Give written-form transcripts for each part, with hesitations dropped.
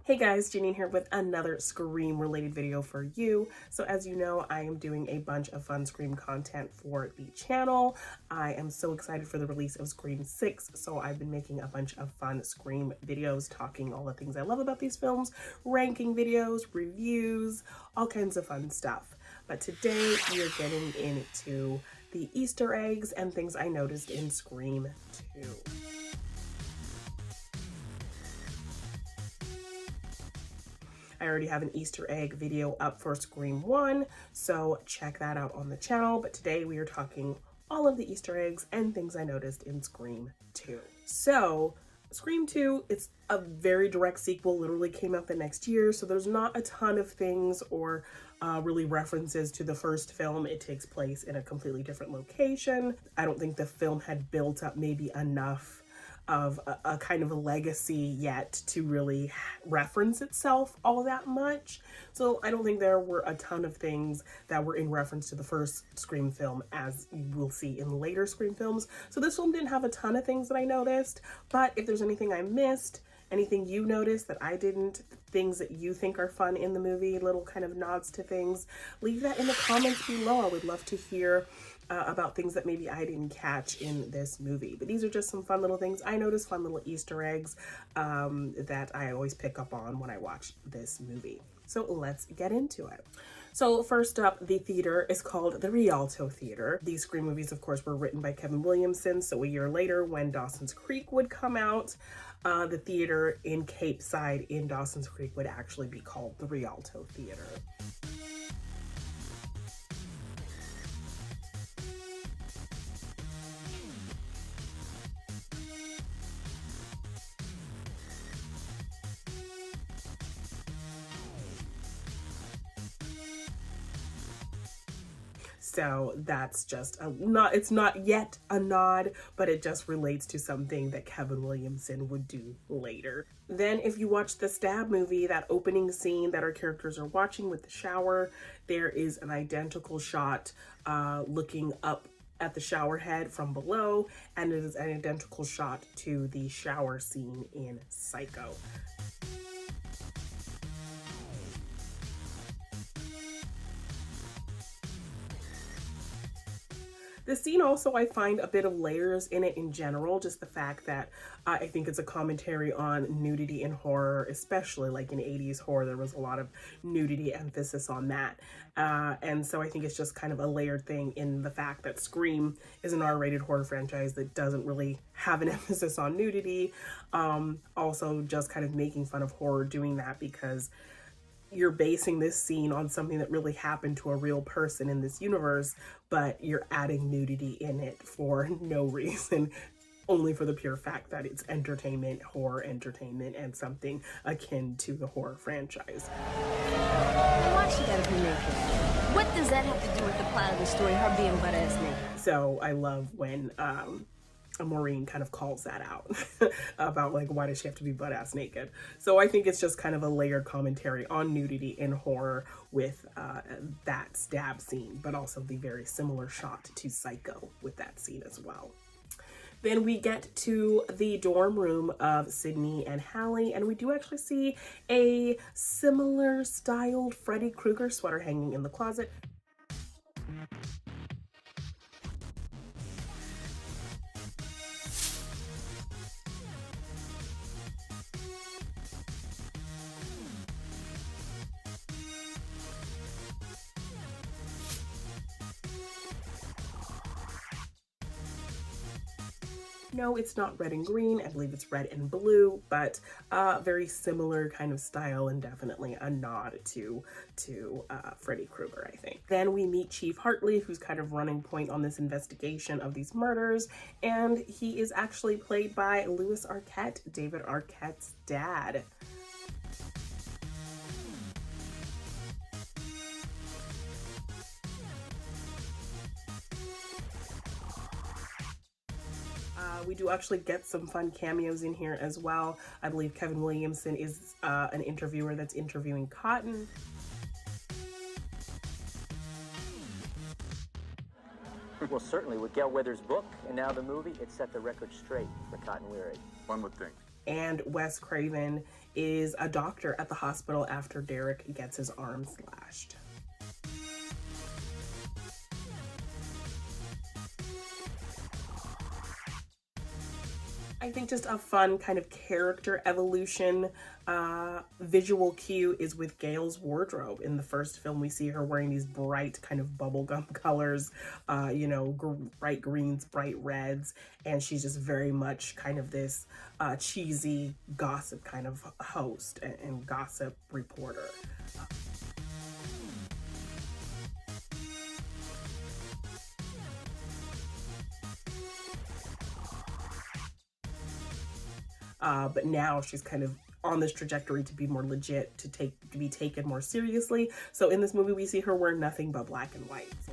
Hey guys, Jeannine here with another Scream related video for you. So as you know, I am doing a bunch of fun Scream content for the channel. I am so excited for the release of Scream 6, so I've been making a bunch of fun Scream videos talking all the things I love about these films, ranking videos, reviews, all kinds of fun stuff. But today we are getting into the Easter eggs and things I noticed in Scream 2. I already have an Easter egg video up for Scream 1, so check that out on the channel. But today we are talking all of the Easter eggs and things I noticed in Scream 2. So, Scream 2, it's a very direct sequel, literally came out the next year, so there's not a ton of things or really references to the first film. It takes place in a completely different location. I don't think the film had built up maybe enough of a kind of a legacy yet to really reference itself all that much. So I don't think there were a ton of things that were in reference to the first Scream film, as you will see in later Scream films. So this film didn't have a ton of things that I noticed, but if there's anything I missed, anything you noticed that I didn't, things that you think are fun in the movie, little kind of nods to things, leave that in the comments below. I would love to hear about things that maybe I didn't catch in this movie. But these are just some fun little things I noticed, fun little Easter eggs that I always pick up on when I watch this movie. So let's get into it. So first up, the theater is called the Rialto Theater. These Scream movies, of course, were written by Kevin Williamson. So a year later, when Dawson's Creek would come out, the theater in Cape Side in Dawson's Creek would actually be called the Rialto Theater. So that's just it's not yet a nod, but it just relates to something that Kevin Williamson would do later. Then if you watch the Stab movie, that opening scene that our characters are watching with the shower, there is an identical shot looking up at the shower head from below, and it is an identical shot to the shower scene in Psycho. The scene also, I find a bit of layers in it in general, just the fact that I think it's a commentary on nudity in horror, especially like in 80s horror, there was a lot of nudity emphasis on that. And so I think it's just kind of a layered thing in the fact that Scream is an R-rated horror franchise that doesn't really have an emphasis on nudity. Also just kind of making fun of horror doing that because you're basing this scene on something that really happened to a real person in this universe, but you're adding nudity in it for no reason, only for the pure fact that it's entertainment, horror entertainment, and something akin to the horror franchise. Why she gotta be naked? What does that have to do with the plot of the story, her being butt-ass naked? So I love when Maureen kind of calls that out about like, why does she have to be butt-ass naked? So I think it's just kind of a layered commentary on nudity in horror with that stab scene, but also the very similar shot to Psycho with that scene as well. Then we get to the dorm room of Sydney and Hallie, and we do actually see a similar styled Freddy Krueger sweater hanging in the closet. No, it's not red and green. I believe it's red and blue, but very similar kind of style and definitely a nod to Freddy Krueger, I think. Then we meet Chief Hartley, who's kind of running point on this investigation of these murders, and he is actually played by Louis Arquette, David Arquette's dad. We do actually get some fun cameos in here as well. I believe Kevin Williamson is an interviewer that's interviewing Cotton. Well, certainly with Gail Weathers' book and now the movie, it set the record straight for Cotton Weary. One would think. and Wes Craven is a doctor at the hospital after Derek gets his arm slashed. I think just a fun kind of character evolution visual cue is with Gail's wardrobe. In the first film, we see her wearing these bright kind of bubblegum colors, you know, bright greens, bright reds, and she's just very much kind of this cheesy gossip kind of host and gossip reporter. But now she's kind of on this trajectory to be more legit, to be taken more seriously. So in this movie, we see her wear nothing but black and white. So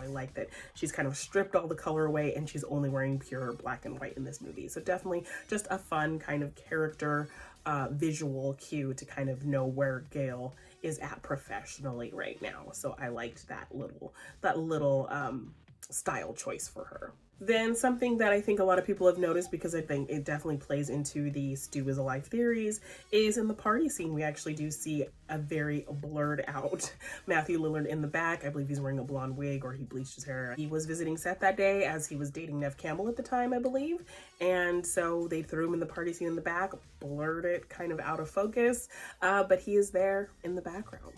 I like that she's kind of stripped all the color away and she's only wearing pure black and white in this movie. So definitely just a fun kind of character visual cue to kind of know where Gail is at professionally right now. So I liked that little style choice for her. Then something that I think a lot of people have noticed, because I think it definitely plays into the Stu is alive theories, is in the party scene we actually do see a very blurred out Matthew Lillard in the back. I believe he's wearing a blonde wig or he bleached his hair. He was visiting set that day as he was dating Neve Campbell at the time, I believe. And so they threw him in the party scene in the back, blurred it kind of out of focus, but he is there in the background.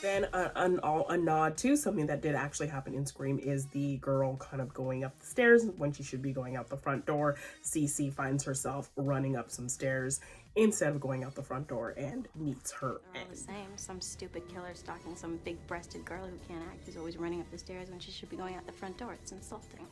Then a nod to something that did actually happen in Scream is the girl kind of going up the stairs when she should be going out the front door. Cece finds herself running up some stairs instead of going out the front door and meets her All the same, some stupid killer stalking some big-breasted girl who can't act who's always running up the stairs when she should be going out the front door. It's insulting.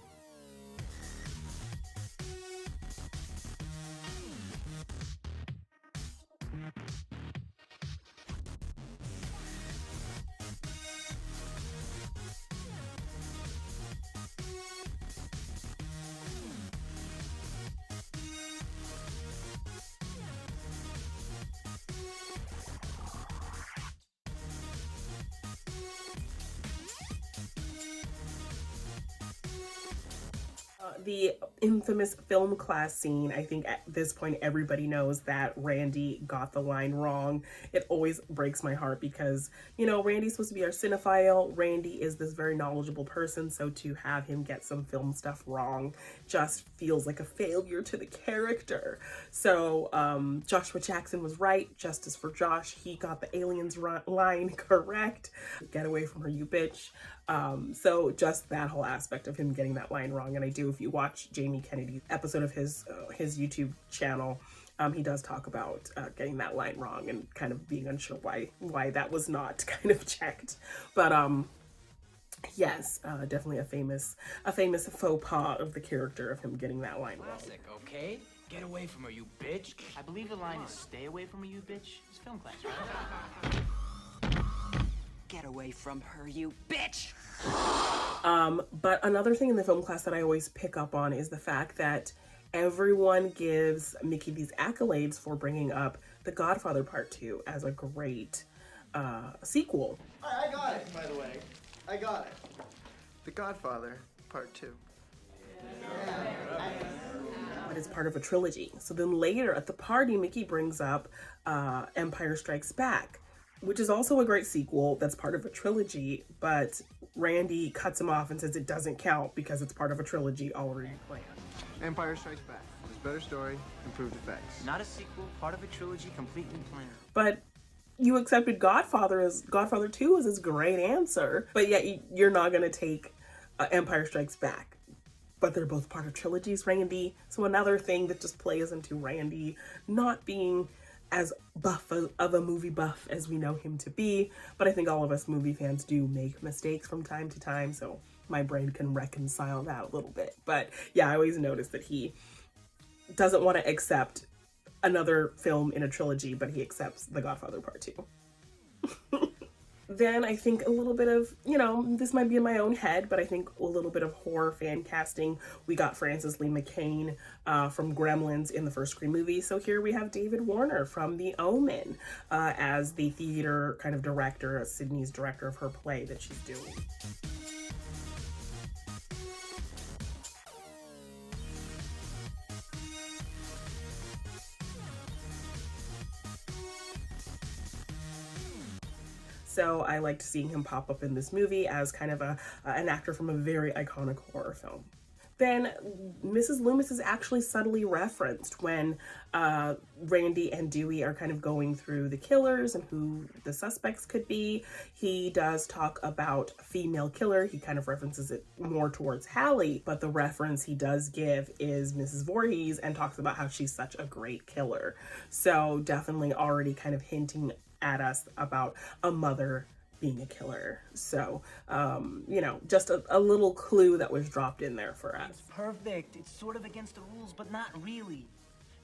The infamous film class scene, I think at this point everybody knows that Randy got the line wrong. It always breaks my heart because, you know, Randy's supposed to be our cinephile. Randy is this very knowledgeable person, so to have him get some film stuff wrong just feels like a failure to the character. So Joshua Jackson was right. Justice for Josh. He got the aliens line correct. Get away from her, you bitch. So just that whole aspect of him getting that line wrong. And I do, if you watch Jamie Kennedy's episode of his YouTube channel, he does talk about getting that line wrong and kind of being unsure why that was not kind of checked. But yes, definitely a famous faux pas of the character of him getting that line wrong. Classic, okay? Get away from her, you bitch. I believe the line is stay away from her, you bitch. It's film class, right? Get away from her, you bitch! But another thing in the film class that I always pick up on is the fact that everyone gives Mickey these accolades for bringing up The Godfather Part 2 as a great sequel. I got it, by the way. I got it. The Godfather Part 2. But it's part of a trilogy. So then later at the party, Mickey brings up Empire Strikes Back, which is also a great sequel that's part of a trilogy, but Randy cuts him off and says it doesn't count because it's part of a trilogy already planned. Empire Strikes Back. There's better story, improved effects. Not a sequel, part of a trilogy completely planned. But you accepted Godfather 2 as his great answer, but yet you're not going to take Empire Strikes Back. But they're both part of trilogies, Randy. So another thing that just plays into Randy not being as buff of a movie buff as we know him to be. But I think all of us movie fans do make mistakes from time to time, so my brain can reconcile that a little bit. But yeah, I always notice that he doesn't want to accept another film in a trilogy, but he accepts The Godfather Part 2. Then I think a little bit of, you know, this might be in my own head, but I think a little bit of horror fan casting. We got Frances Lee McCain from Gremlins in the first Scream movie. So here we have David Warner from The Omen as the theater kind of director, Sydney's director of her play that she's doing. So I liked seeing him pop up in this movie as kind of an actor from a very iconic horror film. Then Mrs. Loomis is actually subtly referenced when Randy and Dewey are kind of going through the killers and who the suspects could be. He does talk about a female killer. He kind of references it more towards Hallie, but the reference he does give is Mrs. Voorhees and talks about how she's such a great killer. So definitely already kind of hinting at us about a mother being a killer. So, you know, just a little clue that was dropped in there for us. It's perfect. It's sort of against the rules, but not really.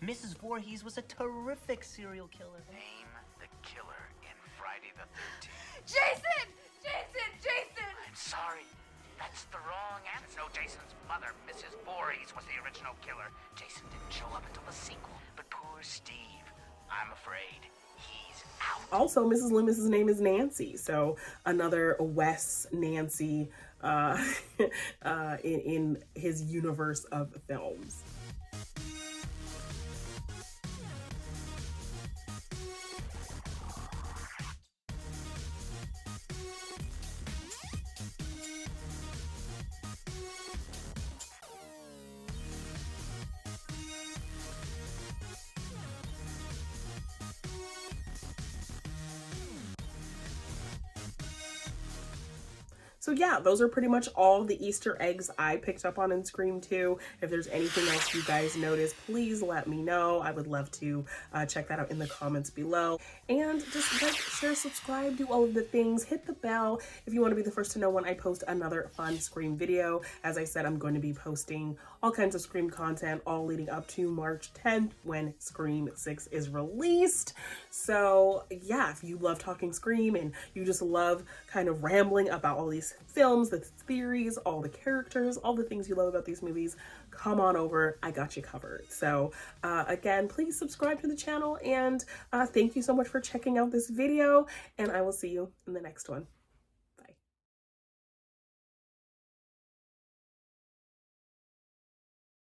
Mrs. Voorhees was a terrific serial killer. Name the killer in Friday the 13th. Jason! Jason! Jason! I'm sorry. That's the wrong answer. No, Jason's mother, Mrs. Voorhees, was the original killer. Jason didn't show up until the sequel. But poor Steve, I'm afraid he's out. Also, Mrs. Loomis's name is Nancy, so another Wes Nancy in his universe of films. So yeah, those are pretty much all the Easter eggs I picked up on in Scream 2. If there's anything else you guys noticed, please let me know. I would love to check that out in the comments below. And just like, share, subscribe, do all of the things. Hit the bell if you want to be the first to know when I post another fun Scream video. As I said, I'm going to be posting all kinds of Scream content all leading up to March 10th when Scream 6 is released. So yeah, if you love talking Scream and you just love kind of rambling about all these films, the theories, all the characters, all the things you love about these movies, come on over. I got you covered. So again, please subscribe to the channel, and thank you so much for checking out this video, and I will see you in the next one.